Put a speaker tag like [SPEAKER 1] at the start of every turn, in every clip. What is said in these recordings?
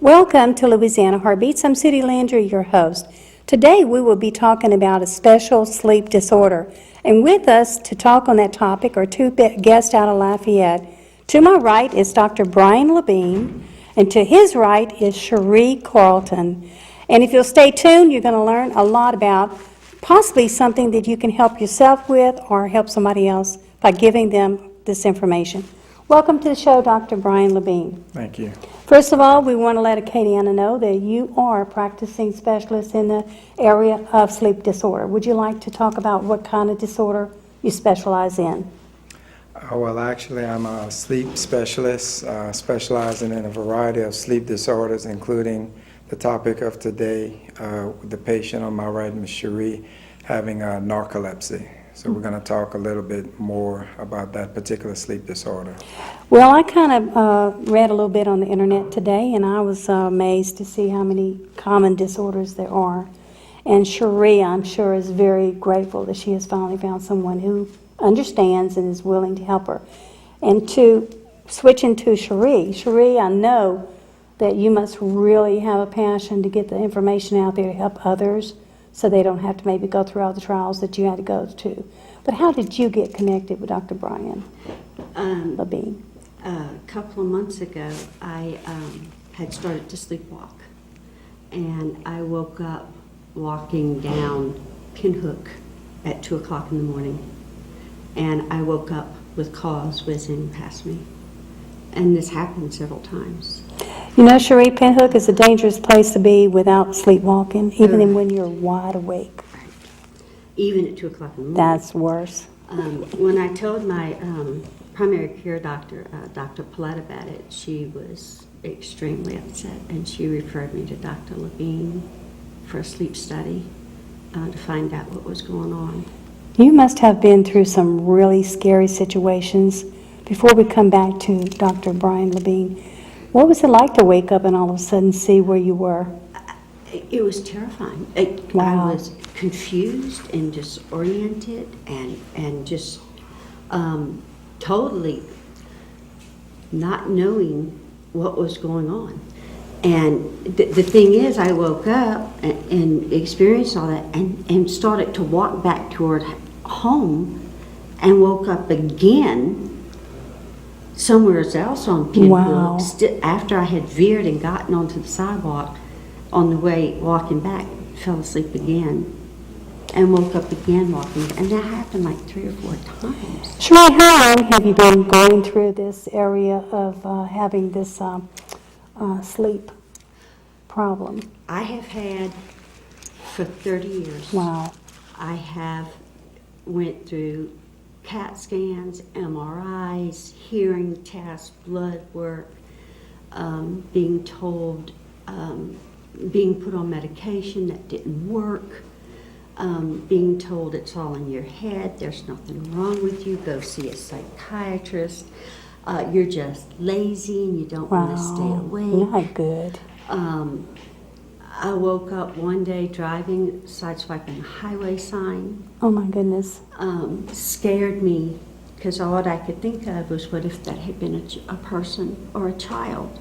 [SPEAKER 1] Welcome to Louisiana Heartbeats. I'm Sudie Landry, your host. Today we will be talking about a special sleep disorder. And with us to talk on that topic are two guests out of Lafayette. To my right is Dr. Byron Lebean, and to his right is Cheri Carlton. And if you'll stay tuned, you're going to learn a lot about possibly something that you can help yourself with or help somebody else by giving them this information. Welcome to the show, Dr. Byron Lebean.
[SPEAKER 2] Thank you.
[SPEAKER 1] First of all, we want to let Acadiana know that you are a practicing specialist in the area of sleep disorder. Would you like to talk about what kind of disorder you specialize in?
[SPEAKER 2] Well, actually, I'm a sleep specialist, specializing in a variety of sleep disorders, including the topic of today, the patient on my right, Ms. Cheri, having narcolepsy. So we're going to talk a little bit more about that particular sleep disorder.
[SPEAKER 1] Well, I kind of read a little bit on the internet today, and I was amazed to see how many common disorders there are. And Cheri, I'm sure, is very grateful that she has finally found someone who understands and is willing to help her. And to switch into Cheri, I know that you must really have a passion to get the information out there to help others, so they don't have to maybe go through all the trials that you had to go to. But how did you get connected with Dr. Byron Lebean?
[SPEAKER 3] A couple of months ago, I had started to sleepwalk, and I woke up walking down Pinhook at 2 o'clock in the morning, and I woke up with cars whizzing past me, and this happened several times.
[SPEAKER 1] You know, Cheri, Pinhook is a dangerous place to be without sleepwalking, even when you're wide awake.
[SPEAKER 3] Even at 2 o'clock in the morning.
[SPEAKER 1] That's worse.
[SPEAKER 3] When I told my primary care doctor, Dr. Paulette, about it, she was extremely upset, and she referred me to Dr. Lebean for a sleep study to find out what was going on.
[SPEAKER 1] You must have been through some really scary situations. Before we come back to Dr. Byron Lebean, what was it like to wake up and all of a sudden see where you were?
[SPEAKER 3] It was terrifying.
[SPEAKER 1] Wow.
[SPEAKER 3] I was confused and disoriented and just totally not knowing what was going on. And the thing is, I woke up and experienced all that and started to walk back toward home and woke up again somewhere else on Pinhook.
[SPEAKER 1] Wow.
[SPEAKER 3] After I had veered and gotten onto the sidewalk on the way walking back, fell asleep again and woke up again walking, and that happened like 3 or 4 times.
[SPEAKER 1] Cheri, how long have you been going through this area of having this sleep problem?
[SPEAKER 3] I have had for 30 years.
[SPEAKER 1] Wow.
[SPEAKER 3] I have went through CAT scans, MRIs, hearing tests, blood work, being told, being put on medication that didn't work, being told it's all in your head, there's nothing wrong with you, go see a psychiatrist, you're just lazy and you don't want to stay awake.
[SPEAKER 1] Not good.
[SPEAKER 3] I woke up one day driving, sideswiping a highway sign.
[SPEAKER 1] Oh my goodness.
[SPEAKER 3] Scared me, because all I could think of was, what if that had been a person or a child?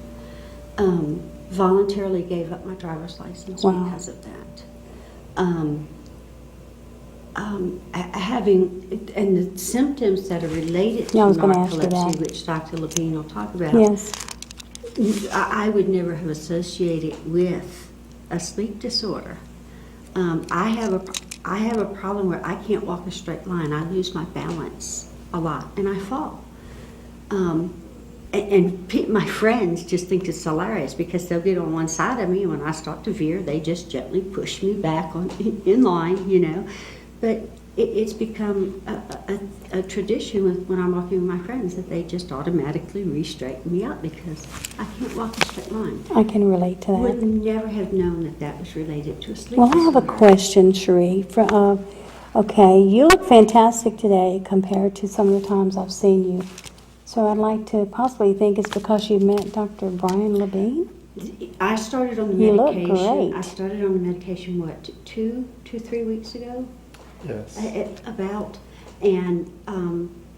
[SPEAKER 3] Voluntarily gave up my driver's license because of that. Having, and the symptoms that are related to narcolepsy, which Dr. Lebean will talk about,
[SPEAKER 1] yes,
[SPEAKER 3] I would never have associated with a sleep disorder. I have a problem where I can't walk a straight line. I lose my balance a lot, and I fall. My friends just think it's hilarious because they'll get on one side of me, and when I start to veer, they just gently push me back in line, you know. But it's become a tradition when I'm walking with my friends that they just automatically re-straighten me up because I can't walk a straight line.
[SPEAKER 1] I can relate to that.
[SPEAKER 3] Would never have known that was related to a sleep
[SPEAKER 1] Well, I have a
[SPEAKER 3] disorder.
[SPEAKER 1] question, Cheri. Okay, you look fantastic today compared to some of the times I've seen you. So I'd like to possibly think it's because you met Dr. Byron Lebean?
[SPEAKER 3] I started on the
[SPEAKER 1] You look
[SPEAKER 3] medication.
[SPEAKER 1] great.
[SPEAKER 3] I started on the medication, what, 3 weeks ago?
[SPEAKER 2] Yes.
[SPEAKER 3] And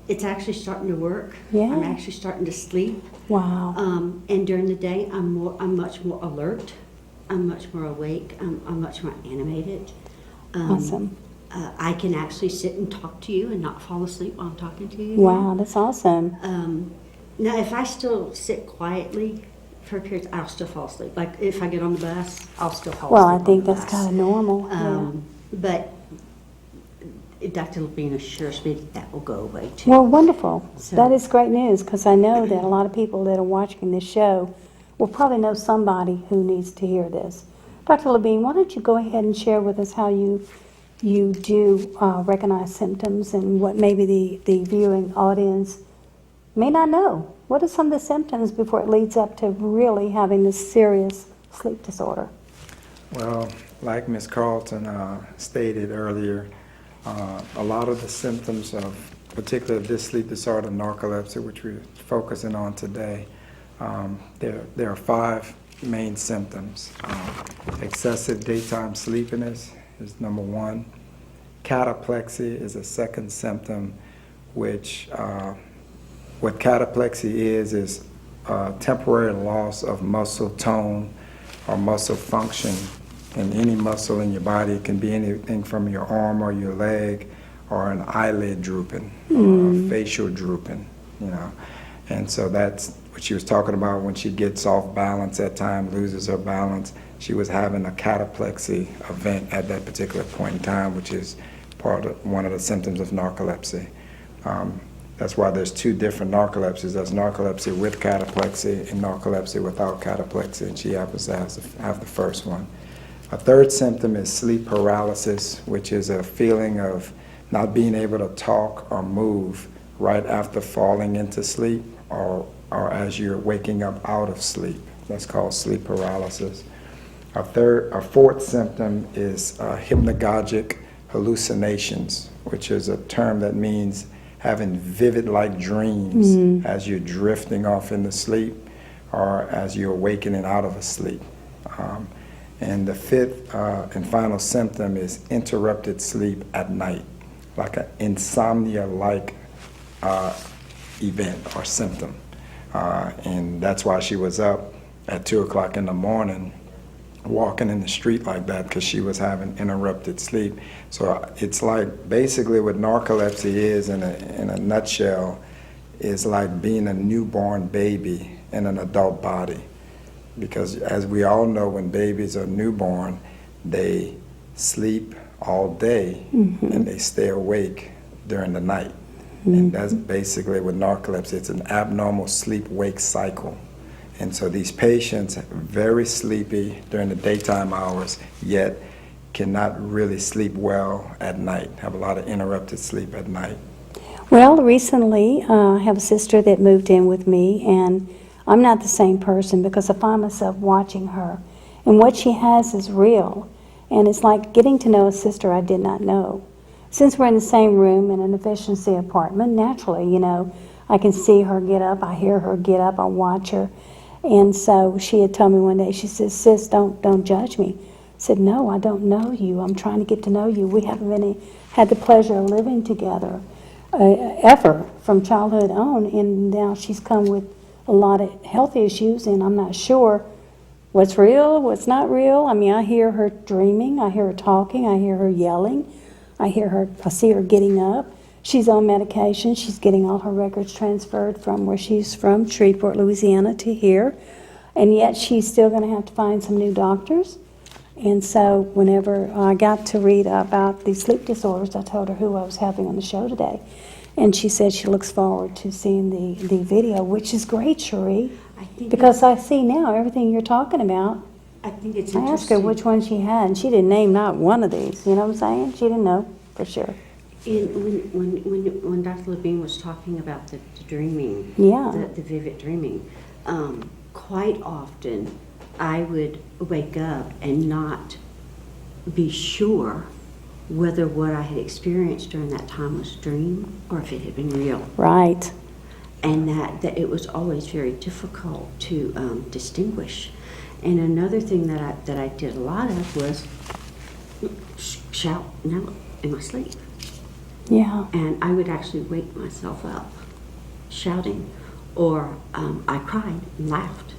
[SPEAKER 3] it's actually starting to work.
[SPEAKER 1] Yeah.
[SPEAKER 3] I'm actually starting to sleep.
[SPEAKER 1] Wow.
[SPEAKER 3] And during the day, I'm much more alert. I'm much more awake. I'm much more animated.
[SPEAKER 1] Awesome.
[SPEAKER 3] I can actually sit and talk to you and not fall asleep while I'm talking to you.
[SPEAKER 1] Wow, that's awesome.
[SPEAKER 3] Now, if I still sit quietly for periods, I'll still fall asleep. Like if I get on the bus, I'll still fall
[SPEAKER 1] Well,
[SPEAKER 3] asleep.
[SPEAKER 1] I think
[SPEAKER 3] on the
[SPEAKER 1] that's
[SPEAKER 3] bus.
[SPEAKER 1] kind of normal.
[SPEAKER 3] But Dr. Lebean assures me that will go away too.
[SPEAKER 1] Well, wonderful.
[SPEAKER 3] So-
[SPEAKER 1] That is great news, because I know that a lot of people that are watching this show will probably know somebody who needs to hear this. Dr. Lebean, why don't you go ahead and share with us how you do recognize symptoms and what maybe the viewing audience may not know. What are some of the symptoms before it leads up to really having this serious sleep disorder?
[SPEAKER 2] Well, like Ms. Carlton stated earlier, a lot of the symptoms of particularly this sleep disorder, narcolepsy, which we're focusing on today, there are 5 main symptoms. Excessive daytime sleepiness is number 1. Cataplexy is a second symptom, which what cataplexy is temporary loss of muscle tone or muscle function in any muscle in your body. It can be anything from your arm or your leg or an eyelid drooping or facial drooping, you know. And so that's what she was talking about when she gets off balance at times, loses her balance. She was having a cataplexy event at that particular point in time, which is one of the symptoms of narcolepsy. That's why there's 2 different narcolepsies. There's narcolepsy with cataplexy and narcolepsy without cataplexy, and she happens to have the first one. A third symptom is sleep paralysis, which is a feeling of not being able to talk or move right after falling into sleep or as you're waking up out of sleep. That's called sleep paralysis. A fourth symptom is hypnagogic hallucinations, which is a term that means having vivid-like dreams as you're drifting off into sleep or as you're awakening out of a sleep. And the fifth and final symptom is interrupted sleep at night, like an insomnia-like event or symptom. And that's why she was up at 2 o'clock in the morning walking in the street like that, because she was having interrupted sleep. So it's like basically what narcolepsy is in a nutshell is like being a newborn baby in an adult body. Because as we all know, when babies are newborn, they sleep all day and they stay awake during the night. And that's basically what narcolepsy is. It's an abnormal sleep-wake cycle. And so these patients are very sleepy during the daytime hours, yet cannot really sleep well at night, have a lot of interrupted sleep at night.
[SPEAKER 1] Well, recently I have a sister that moved in with me, and I'm not the same person because I find myself watching her. And what she has is real. And it's like getting to know a sister I did not know. Since we're in the same room in an efficiency apartment, naturally, you know, I can see her get up, I hear her get up, I watch her. And so she had told me one day, she says, "Sis, don't judge me." I said, "No, I don't know you. I'm trying to get to know you. We haven't had the pleasure of living together ever from childhood on, and now she's come with a lot of health issues, and I'm not sure what's real, what's not real." I mean, I hear her dreaming, I hear her talking, I hear her yelling, I see her getting up. She's on medication. She's getting all her records transferred from where she's from, Shreveport, Louisiana, to here. And yet she's still going to have to find some new doctors. And so whenever I got to read about these sleep disorders, I told her who I was having on the show today. And she said she looks forward to seeing the video, which is great, Cheri, because I see now everything you're talking about.
[SPEAKER 3] I think it's
[SPEAKER 1] I asked her
[SPEAKER 3] interesting.
[SPEAKER 1] which one she had, and she didn't name not one of these. You know what I'm saying? She didn't know for sure.
[SPEAKER 3] When Dr. Lebean was talking about the dreaming,
[SPEAKER 1] Yeah.
[SPEAKER 3] the vivid dreaming, quite often I would wake up and not be sure whether what I had experienced during that time was a dream or if it had been real.
[SPEAKER 1] Right.
[SPEAKER 3] And that it was always very difficult to distinguish. And another thing that I did a lot of was shout in my sleep.
[SPEAKER 1] Yeah.
[SPEAKER 3] And I would actually wake myself up shouting, or I cried and laughed.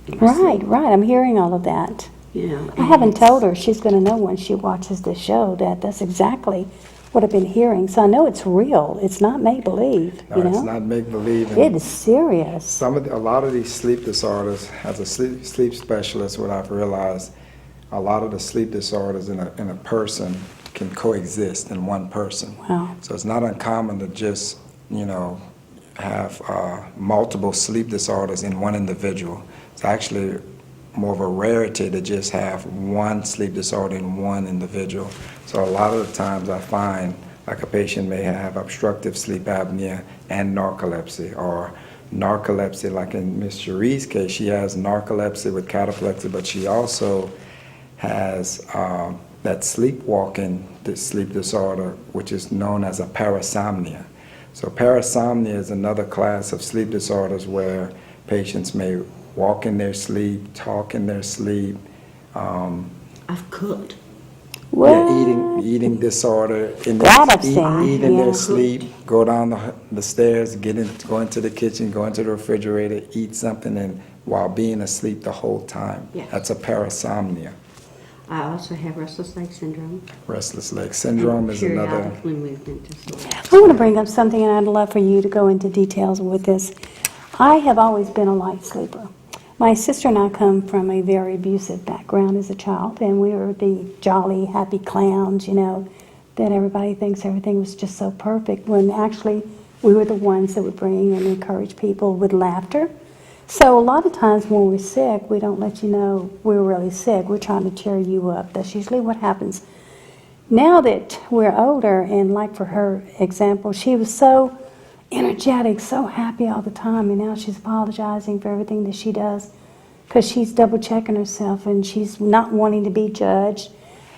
[SPEAKER 3] in my
[SPEAKER 1] Right,
[SPEAKER 3] sleep,
[SPEAKER 1] right. I'm hearing all of that.
[SPEAKER 3] You know,
[SPEAKER 1] I
[SPEAKER 3] and
[SPEAKER 1] haven't
[SPEAKER 3] it's-
[SPEAKER 1] told her. She's going to know when she watches the show that that's exactly what I've been hearing. So I know it's real. It's not make-believe,
[SPEAKER 2] No,
[SPEAKER 1] you know?
[SPEAKER 2] it's not make-believe.
[SPEAKER 1] It is serious.
[SPEAKER 2] A lot of these sleep disorders, as a sleep specialist, what I've realized, a lot of the sleep disorders in a person can coexist in one person.
[SPEAKER 1] Wow.
[SPEAKER 2] So it's not uncommon to just, have multiple sleep disorders in one individual. It's actually more of a rarity to just have one sleep disorder in one individual. So a lot of the times I find like a patient may have obstructive sleep apnea and narcolepsy, or narcolepsy, like in Miss Cheri's case, she has narcolepsy with cataplexy, but she also has that sleepwalking sleep disorder, which is known as a parasomnia. So parasomnia is another class of sleep disorders where patients may walk in their sleep, talk in their sleep.
[SPEAKER 3] I've cooked.
[SPEAKER 1] What?
[SPEAKER 2] Eating disorder,
[SPEAKER 1] That I've seen,
[SPEAKER 2] eat in
[SPEAKER 1] yeah.
[SPEAKER 2] their sleep, go down the stairs, go into the kitchen, go into the refrigerator, eat something, and while being asleep the whole time.
[SPEAKER 3] Yes.
[SPEAKER 2] That's a parasomnia.
[SPEAKER 3] I also have restless leg syndrome.
[SPEAKER 2] Restless leg syndrome is another.
[SPEAKER 3] Periodically movement disorder.
[SPEAKER 1] I want to bring up something, and I'd love for you to go into details with this. I have always been a light sleeper. My sister and I come from a very abusive background as a child, and we were the jolly, happy clowns, that everybody thinks everything was just so perfect, when actually we were the ones that would bring and encourage people with laughter. So a lot of times when we're sick, we don't let you know we're really sick. We're trying to cheer you up. That's usually what happens. Now that we're older, and like for her example, she was so energetic, so happy all the time, and now she's apologizing for everything that she does because she's double checking herself and she's not wanting to be judged.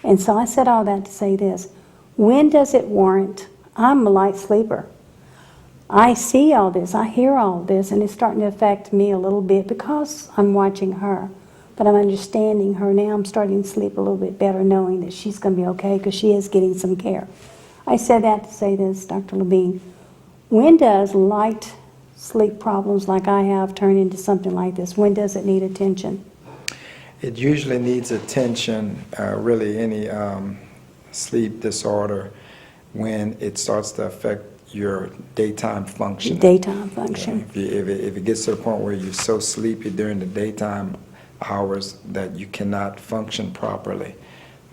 [SPEAKER 1] And so I said all that to say this: when does it warrant? I'm a light sleeper. I see all this, I hear all this, and it's starting to affect me a little bit because I'm watching her. But I'm understanding her now. I'm starting to sleep a little bit better, knowing that she's going to be okay because she is getting some care. I said that to say this, Dr. Lebean. When does light sleep problems like I have turn into something like this? When does it need attention?
[SPEAKER 2] It usually needs attention, really any sleep disorder, when it starts to affect your daytime function.
[SPEAKER 1] Daytime function.
[SPEAKER 2] If it gets to the point where you're so sleepy during the daytime hours that you cannot function properly,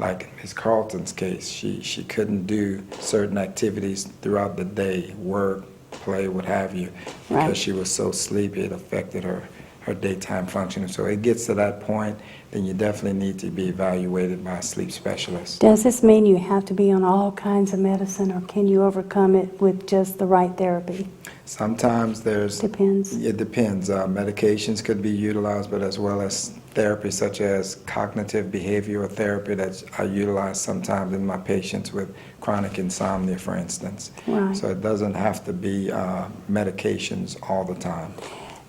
[SPEAKER 2] like in Ms. Carlton's case, she couldn't do certain activities throughout the day, work, play, what have you, because
[SPEAKER 1] Right.
[SPEAKER 2] she was so sleepy it affected her daytime functioning. So it gets to that point, then you definitely need to be evaluated by a sleep specialist.
[SPEAKER 1] Does this mean you have to be on all kinds of medicine, or can you overcome it with just the right therapy?
[SPEAKER 2] Sometimes
[SPEAKER 1] Depends.
[SPEAKER 2] It depends. Medications could be utilized, but as well as therapy such as cognitive behavioral therapy that I utilize sometimes in my patients with chronic insomnia, for instance.
[SPEAKER 1] Right.
[SPEAKER 2] So it doesn't have to be medications all the time.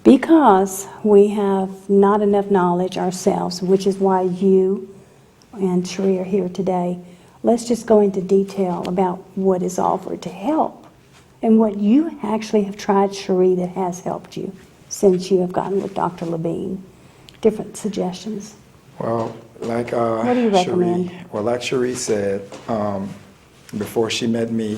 [SPEAKER 1] Because we have not enough knowledge ourselves, which is why you and Cheri are here today. Let's just go into detail about what is offered to help and what you actually have tried, Cheri, that has helped you since you have gotten with Dr. Lebean. Different suggestions.
[SPEAKER 2] Well, like
[SPEAKER 1] What do you recommend?
[SPEAKER 2] Like Cheri said, before she met me,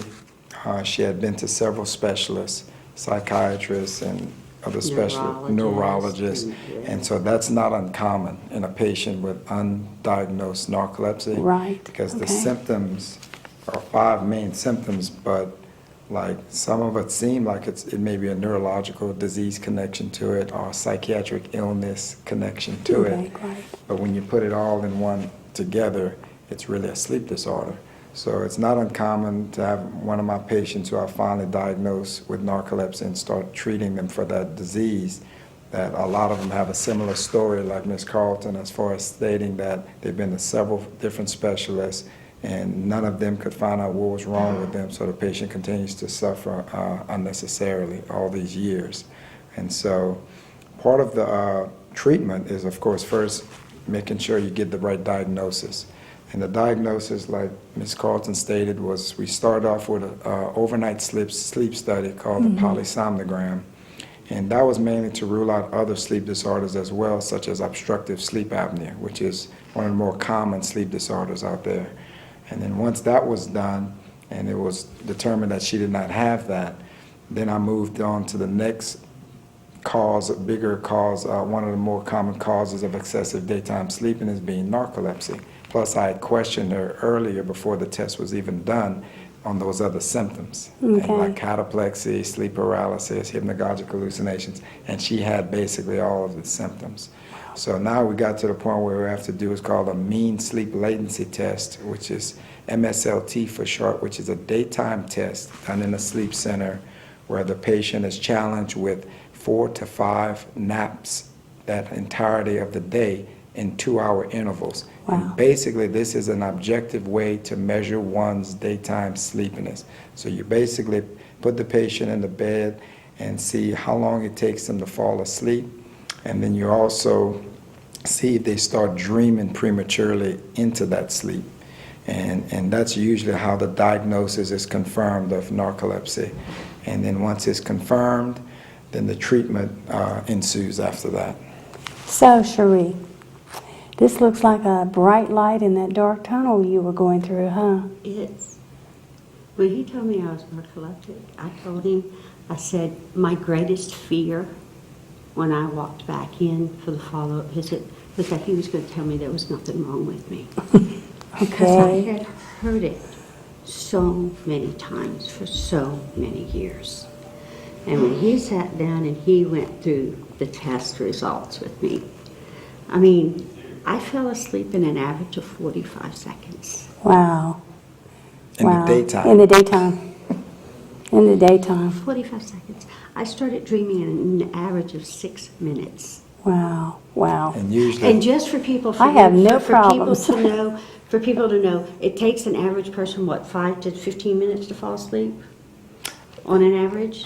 [SPEAKER 2] she had been to several specialists, psychiatrists, and other specialists, neurologists, and so that's not uncommon in a patient with undiagnosed narcolepsy.
[SPEAKER 1] Right,
[SPEAKER 2] Because the
[SPEAKER 1] okay.
[SPEAKER 2] symptoms are 5 main symptoms, but like some of it seem like it may be a neurological disease connection to it or a psychiatric illness connection to it.
[SPEAKER 1] Okay, great.
[SPEAKER 2] But when you put it all in one together, it's really a sleep disorder. So it's not uncommon to have one of my patients who I finally diagnosed with narcolepsy and start treating them for that disease, that a lot of them have a similar story like Ms. Carlton, as far as stating that they've been to several different specialists and none of them could find out what was wrong with them, so the patient continues to suffer unnecessarily all these years. And so part of the treatment is, of course, first making sure you get the right diagnosis. And the diagnosis, like Ms. Carlton stated, was we start off with an overnight sleep study called the polysomnogram. And that was mainly to rule out other sleep disorders as well, such as obstructive sleep apnea, which is one of the more common sleep disorders out there. And then once that was done, and it was determined that she did not have that, then I moved on to the next cause, a bigger cause. One of the more common causes of excessive daytime sleepiness being narcolepsy. Plus, I had questioned her earlier before the test was even done on those other symptoms, and like cataplexy, sleep paralysis, hypnagogic hallucinations, and she had basically all of the symptoms. So now we got to the point where we have to do what's called a mean sleep latency test, which is MSLT for short, which is a daytime test done in a sleep center where the patient is challenged with 4 to 5 naps that entirety of the day in 2-hour intervals.
[SPEAKER 1] Wow.
[SPEAKER 2] And basically, this is an objective way to measure one's daytime sleepiness. So you basically put the patient in the bed and see how long it takes them to fall asleep, and then you also see if they start dreaming prematurely into that sleep. And that's usually how the diagnosis is confirmed of narcolepsy. And then once it's confirmed, then the treatment ensues after that.
[SPEAKER 1] So, Cheri, this looks like a bright light in that dark tunnel you were going through, huh?
[SPEAKER 3] It's, when he told me I was narcoleptic, I told him, I said, my greatest fear when I walked back in for the follow-up visit was that he was going to tell me there was nothing wrong with me. Because I
[SPEAKER 1] Okay.
[SPEAKER 3] had heard it so many times for so many years. And when he sat down and he went through the test results with me, I mean, I fell asleep in an average of 45 seconds.
[SPEAKER 1] Wow.
[SPEAKER 2] In
[SPEAKER 1] Wow.
[SPEAKER 2] the daytime.
[SPEAKER 1] In the daytime. In the daytime.
[SPEAKER 3] 45 seconds. I started dreaming in an average of 6 minutes.
[SPEAKER 1] Wow. Wow.
[SPEAKER 2] And usually,
[SPEAKER 3] And just for people,
[SPEAKER 1] I have no
[SPEAKER 3] for people
[SPEAKER 1] problems.
[SPEAKER 3] to know, for people to know, it takes an average person, what, 5 to 15 minutes to fall asleep? On an average?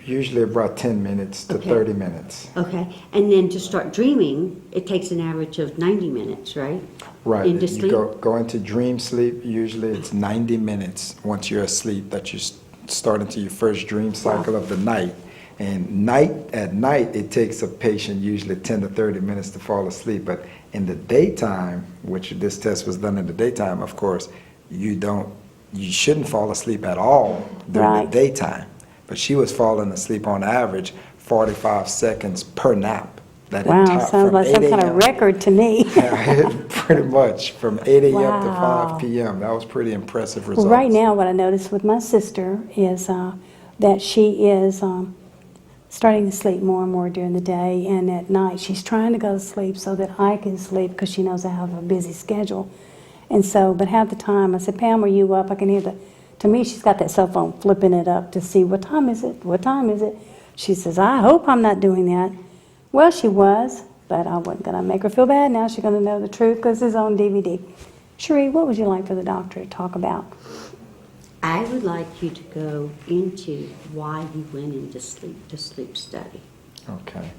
[SPEAKER 2] usually about 10 minutes to
[SPEAKER 3] Okay.
[SPEAKER 2] 30 minutes.
[SPEAKER 3] Okay, and then to start dreaming, it takes an average of 90 minutes, right?
[SPEAKER 2] Right.
[SPEAKER 3] Into
[SPEAKER 2] You
[SPEAKER 3] sleep?
[SPEAKER 2] go into dream sleep. Usually it's 90 minutes once you're asleep that you start into your first dream cycle of the night. And at night, it takes a patient usually 10 to 30 minutes to fall asleep. But in the daytime, which this test was done in the daytime, of course, you shouldn't fall asleep at all during
[SPEAKER 1] Right.
[SPEAKER 2] the daytime. But she was falling asleep on average 45 seconds per nap. That
[SPEAKER 1] Wow,
[SPEAKER 2] entire-
[SPEAKER 1] sounds
[SPEAKER 2] from
[SPEAKER 1] like some
[SPEAKER 2] 8
[SPEAKER 1] kind of
[SPEAKER 2] a.m.
[SPEAKER 1] record to me.
[SPEAKER 2] Pretty much from 8 a.m. to
[SPEAKER 1] Wow.
[SPEAKER 2] 5 p.m. That was pretty impressive
[SPEAKER 1] Well,
[SPEAKER 2] results.
[SPEAKER 1] right now, what I noticed with my sister is that she is starting to sleep more and more during the day, and at night she's trying to go to sleep so that I can sleep because she knows I have a busy schedule. And so, but half the time I said, Pam, are you up? I can hear to me, she's got that cell phone flipping it up to see what time is it? What time is it? She says, I hope I'm not doing that. Well, she was, but I wasn't going to make her feel bad. Now she's going to know the truth because it's on DVD. Cheri, what would you like for the doctor to talk about?
[SPEAKER 3] I would like you to go into why you went into the sleep study.
[SPEAKER 2] Okay.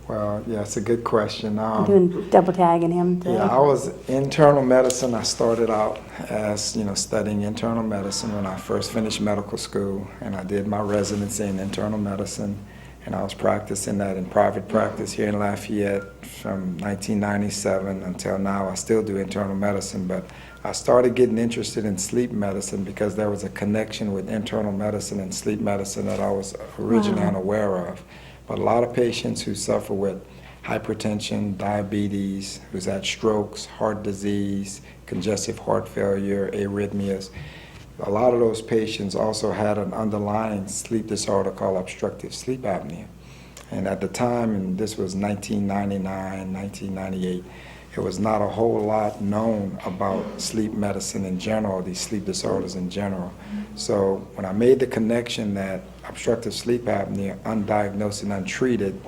[SPEAKER 2] Well, yeah, it's a good question.
[SPEAKER 1] I'm doing double tagging him today.
[SPEAKER 2] Yeah, I was internal medicine. I started out as, studying internal medicine when I first finished medical school, and I did my residency in internal medicine, and I was practicing that in private practice here in Lafayette from 1997 until now. I still do internal medicine, but I started getting interested in sleep medicine because there was a connection with internal medicine and sleep medicine that I was originally unaware of. But a lot of patients who suffer with hypertension, diabetes, who's had strokes, heart disease, congestive heart failure, arrhythmias, a lot of those patients also had an underlying sleep disorder called obstructive sleep apnea. And at the time, and this was 1999, 1998, it was not a whole lot known about sleep medicine in general, these sleep disorders in general. So when I made the connection that obstructive sleep apnea, undiagnosed and untreated,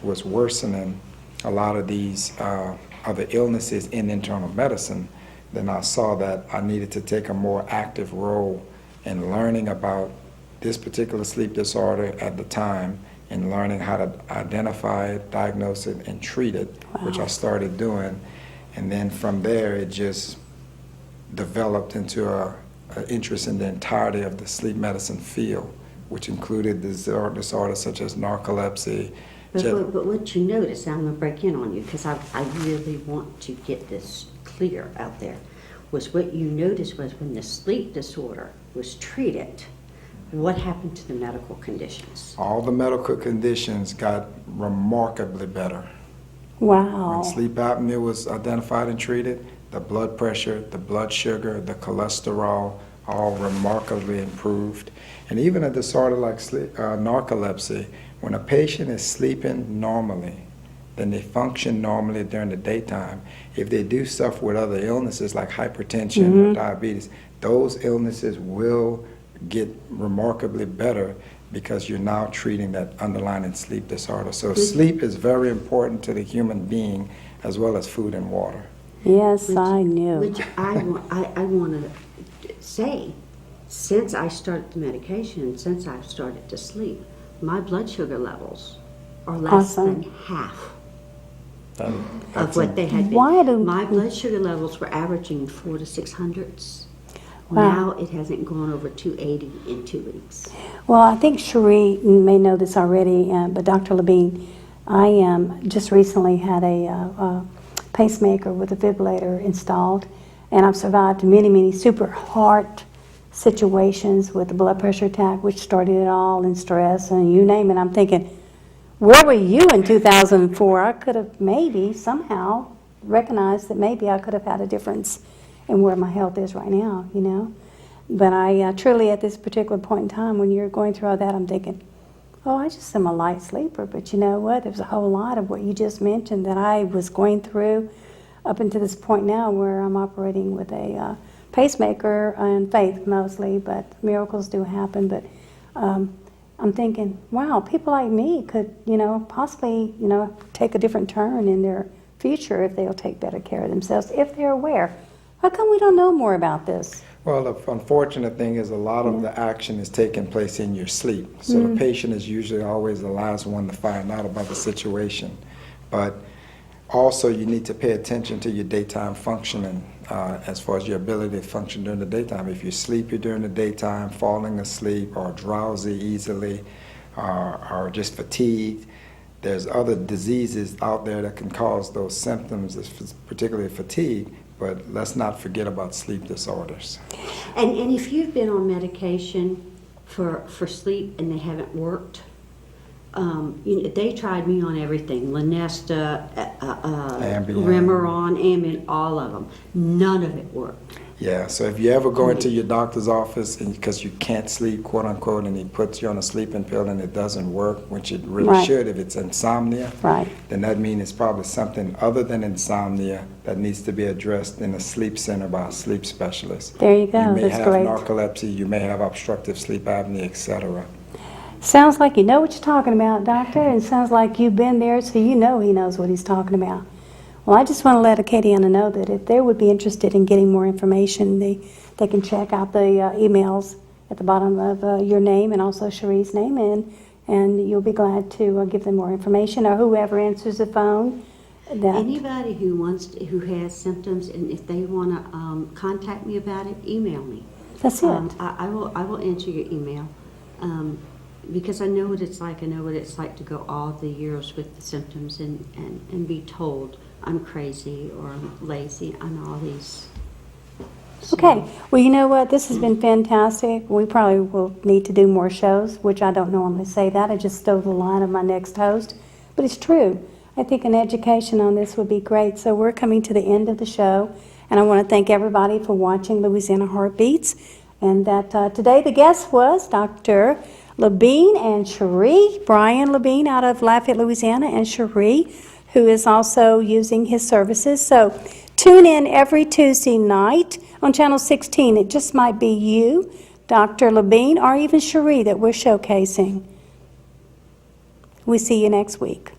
[SPEAKER 2] was worsening a lot of these other illnesses in internal medicine, then I saw that I needed to take a more active role in learning about this particular sleep disorder at the time and learning how to identify it, diagnose it, and treat it, which I started doing. And then from there, it just developed into an interest in the entirety of the sleep medicine field, which included disorders such as narcolepsy.
[SPEAKER 3] But what you notice, I'm going to break in on you because I really want to get this clear out there, was what you noticed was when the sleep disorder was treated, what happened to the medical conditions?
[SPEAKER 2] All the medical conditions got remarkably better.
[SPEAKER 1] Wow.
[SPEAKER 2] When sleep apnea was identified and treated, the blood pressure, the blood sugar, the cholesterol, all remarkably improved. And even a disorder like narcolepsy, when a patient is sleeping normally, then they function normally during the daytime. If they do suffer with other illnesses like hypertension or diabetes, those illnesses will get remarkably better because you're now treating that underlying sleep disorder. So sleep is very important to the human being as well as food and water.
[SPEAKER 1] Yes, I knew.
[SPEAKER 3] Which I want to say, since I started the medication, since I've started to sleep, my blood sugar levels are less than half of what they had been. My blood sugar levels were averaging 400 to 600s.
[SPEAKER 1] Wow.
[SPEAKER 3] Now it hasn't gone over 280 in 2 weeks.
[SPEAKER 1] Well, I think Cheri may know this already, but Dr. Lebean, I just recently had a pacemaker with a defibrillator installed, and I've survived many super heart situations with the blood pressure attack, which started it all, and stress, and you name it. I'm thinking, where were you in 2004? I could have maybe somehow recognized that maybe I could have had a difference in where my health is right now, you know. But I truly, at this particular point in time, when you're going through all that, I'm thinking, oh, I just am a light sleeper. But you know what? There's a whole lot of what you just mentioned that I was going through up until this point now where I'm operating with a pacemaker and faith mostly, but miracles do happen. But I'm thinking, wow, people like me could, you know, possibly, you know, take a different turn in their future if they'll take better care of themselves, if they're aware. How come we don't know more about this?
[SPEAKER 2] Well, the unfortunate thing is a lot of the action is taking place in your sleep. So the patient is usually always the last one to find out about the situation. But also you need to pay attention to your daytime functioning as far as your ability to function during the daytime. If you're sleepy during the daytime, falling asleep, or drowsy easily, or just fatigued, there's other diseases out there that can cause those symptoms, particularly fatigue. But let's not forget about sleep disorders.
[SPEAKER 3] And if you've been on medication for sleep and they haven't worked, they tried me on everything, Lunesta,
[SPEAKER 2] Ambien.
[SPEAKER 3] Remeron, Ambien, all of them. None of it worked.
[SPEAKER 2] Yeah, so if you ever go into your doctor's office and because you can't sleep, quote unquote, and he puts you on a sleeping pill and it doesn't work, which it really should if it's insomnia, then that means it's probably something other than insomnia that needs to be addressed in a sleep center by a sleep specialist.
[SPEAKER 1] There you go.
[SPEAKER 2] You may
[SPEAKER 1] That's
[SPEAKER 2] have
[SPEAKER 1] great.
[SPEAKER 2] narcolepsy, you may have obstructive sleep apnea, etc.
[SPEAKER 1] Sounds like you know what you're talking about, doctor, and it sounds like you've been there, so you know he knows what he's talking about. Well, I just want to let Acadiana know that if they would be interested in getting more information, they can check out the emails at the bottom of your name and also Cheri's name, and you'll be glad to give them more information, or whoever answers the phone.
[SPEAKER 3] Anybody who has symptoms, and if they want to contact me about it, email me.
[SPEAKER 1] That's it.
[SPEAKER 3] I will answer your email. Because I know what it's like. I know what it's like to go all the years with the symptoms and be told I'm crazy or I'm lazy. I'm all these. So.
[SPEAKER 1] Okay. Well, you know what? This has been fantastic. We probably will need to do more shows, which I don't normally say that. I just stole the line of my next host. But it's true. I think an education on this would be great. So we're coming to the end of the show. And I want to thank everybody for watching Louisiana Heartbeats. And that today the guest was Dr. Lebean and Cheri, Brian Lebean out of Lafayette, Louisiana, and Cheri, who is also using his services. So tune in every Tuesday night on Channel 16. It just might be you, Dr. Lebean, or even Cheri that we're showcasing. We see you next week.